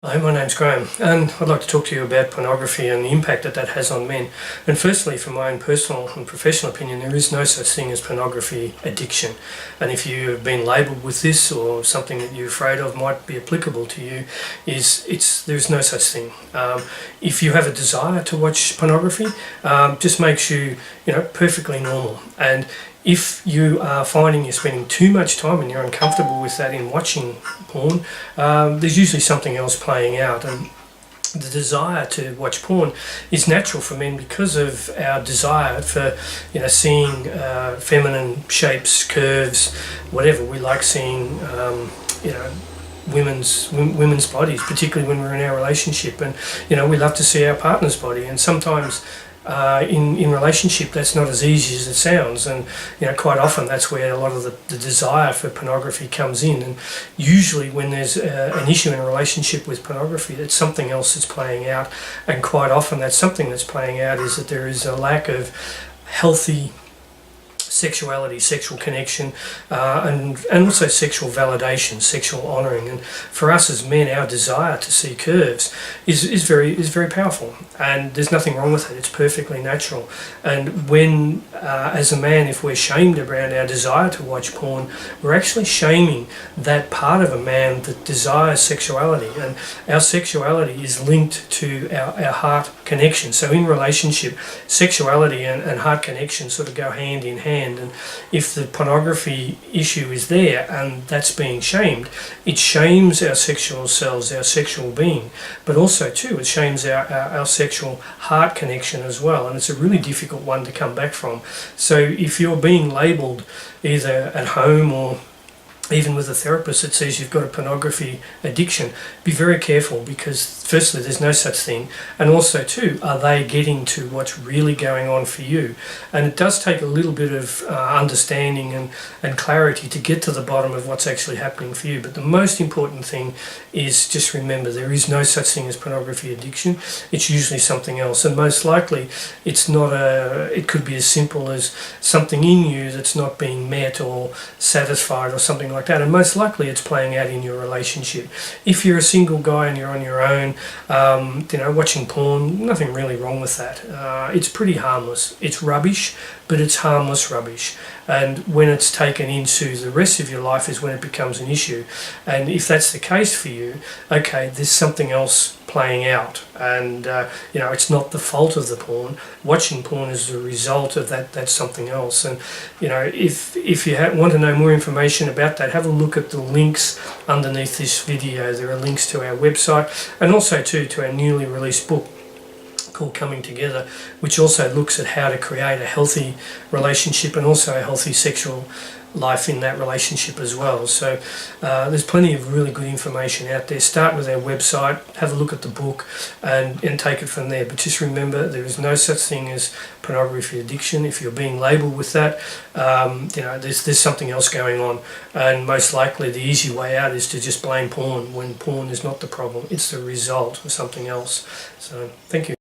Hi, my name's Graham, and I'd like to talk to you about pornography and the impact that that has on men. And firstly, from my own personal and professional opinion, there is no such thing as pornography addiction. And if you have been labelled with this, or something that you're afraid of might be applicable to you, there's no such thing. If you have a desire to watch pornography, just makes you perfectly normal. And if you are finding you're spending too much time and you're uncomfortable with that in watching porn, there's usually something else playing out. And the desire to watch porn is natural for men because of our desire for seeing feminine shapes, curves, whatever. We like seeing women's bodies, particularly when we're in our relationship, and we love to see our partner's body. And sometimes in relationship that's not as easy as it sounds, and quite often that's where a lot of the desire for pornography comes in. And usually when there's an issue in a relationship with pornography, it's something else that's playing out, and quite often that something that's playing out is that there is a lack of healthy sexuality, sexual connection, and also sexual validation, sexual honouring. And for us as men, our desire to see curves is very powerful, and there's nothing wrong with it. It's perfectly natural. And when as a man, if we're shamed around our desire to watch porn, we're actually shaming that part of a man that desires sexuality. And our sexuality is linked to our heart connection. So in relationship, sexuality and heart connection sort of go hand in hand. And if the pornography issue is there and that's being shamed, it shames our sexual selves, our sexual being, but also too it shames our sexual heart connection as well. And it's a really difficult one to come back from. So if you're being labelled either at home or even with a therapist that says you've got a pornography addiction, be very careful, because firstly there's no such thing, and also too, are they getting to what's really going on for you? And it does take a little bit of understanding and clarity to get to the bottom of what's actually happening for you. But the most important thing is just remember, there is no such thing as pornography addiction. It's usually something else, and most likely it's not it could be as simple as something in you that's not being met or satisfied or something like that, and most likely it's playing out in your relationship. If you're a single guy and you're on your own, watching porn, nothing really wrong with that. It's pretty harmless. It's rubbish, but it's harmless rubbish. And when it's taken into the rest of your life is when it becomes an issue. And if that's the case for you, okay, there's something else playing out, and it's not the fault of the porn. Watching porn is the result of that's something else. And if you want to know more information about that, have a look at the links underneath this video. There are links to our website, and also to our newly released book called Coming Together, which also looks at how to create a healthy relationship and also a healthy sexual life in that relationship as well. So there's plenty of really good information out there. Start with our website, have a look at the book, and take it from there. But just remember, there is no such thing as pornography addiction. If you're being labelled with that, there's something else going on, and most likely the easy way out is to just blame porn, when porn is not the problem. It's the result of something else. So thank you.